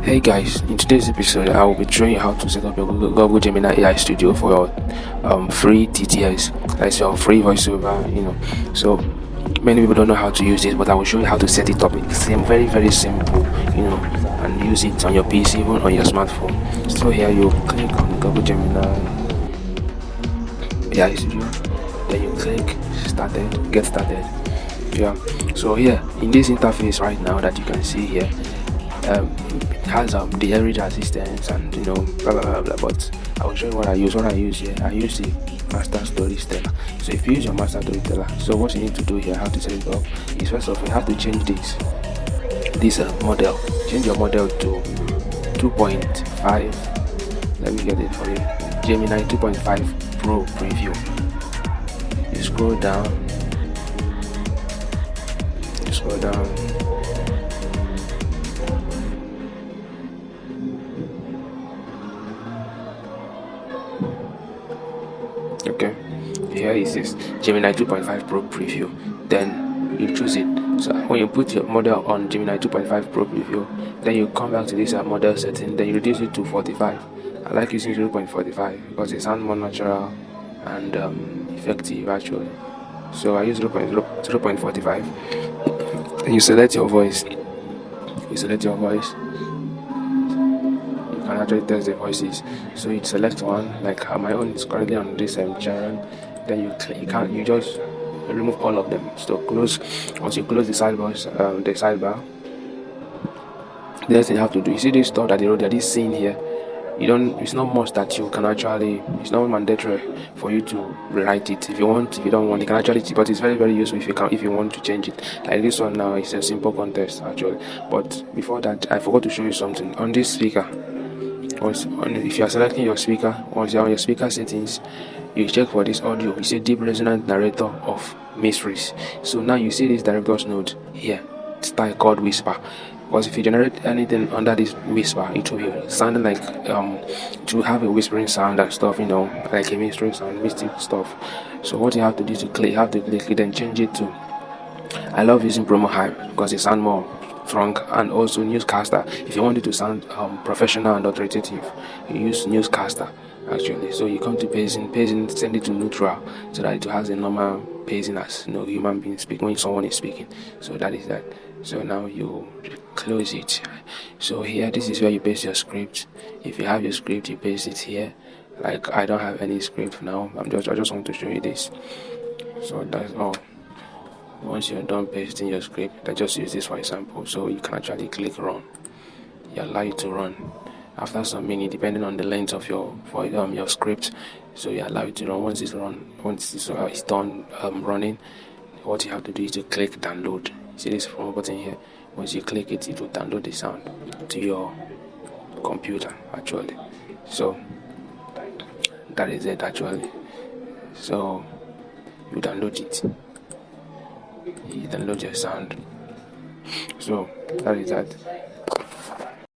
Hey guys, in today's episode, I will be showing you how to set up your Google Gemini AI Studio for your free TTS, that's your free voiceover. So many people don't know how to use this, but I will show you how to set it up. It's very very simple, and use it on your PC, even on your smartphone. So here you click on Google Gemini AI Studio, then you click get started. Yeah. So here in this interface right now that you can see here, it has the average assistance and blah blah blah blah. But I will show you what I use. Here, I use the master storyteller. So if you use your master storyteller, so what you need to do here, how to set it up, is first of all you have to change this model. Change your model to 2.5. Let me get it for you. Gemini 2.5 Pro Preview. You scroll down. Okay, here is this Gemini 2.5 Pro Preview. Then you choose it. So when you put your model on Gemini 2.5 Pro Preview, then you come back to this model setting, then you reduce it to 45. I like using 0.45 because it sounds more natural and effective actually. So I use 0.45. Then you select your voice. You can actually test the voices. So you select one, like my own is currently on this Charan. Then you just remove all of them. So once you close the sidebar, the next thing you have to do, you see this stuff that they wrote there, this scene here. It's not much that you can actually, it's not mandatory for you to rewrite it. If you don't want, you can actually, but it's very very useful if you want to change it. Like this one now, it's a simple contest actually. But before that, I forgot to show you something on this speaker. If you are selecting your speaker, once you're on your speaker settings, you check for this audio. You see deep resonant narrator of mysteries. So now you see this director's note here, style called whisper. Because if you generate anything under this whisper, it will be sounding like to have a whispering sound and stuff, like a mystery sound, mystic stuff. So what you have to do is you have to click it and change it to. I love using promo hype because it sounds more strong, and also newscaster. If you want it to sound professional and authoritative, you use newscaster actually. So you come to pacing, send it to neutral so that it has a normal pacing as human being speaking when someone is speaking. So that is that. So now you close it. So here, this is where you paste your script. If you have your script, you paste it here. Like I don't have any script now. I just want to show you this. So that's all. Once you're done pasting your script, I just use this for example. So you can actually click run. You allow it to run. After some minute, depending on the length of your script, so you allow it to run. Once it's done running, what you have to do is to click download. See this from button here. Once you click it, it will download the sound to your computer actually. So that is it actually. So you download it. You download your sound. So that is that.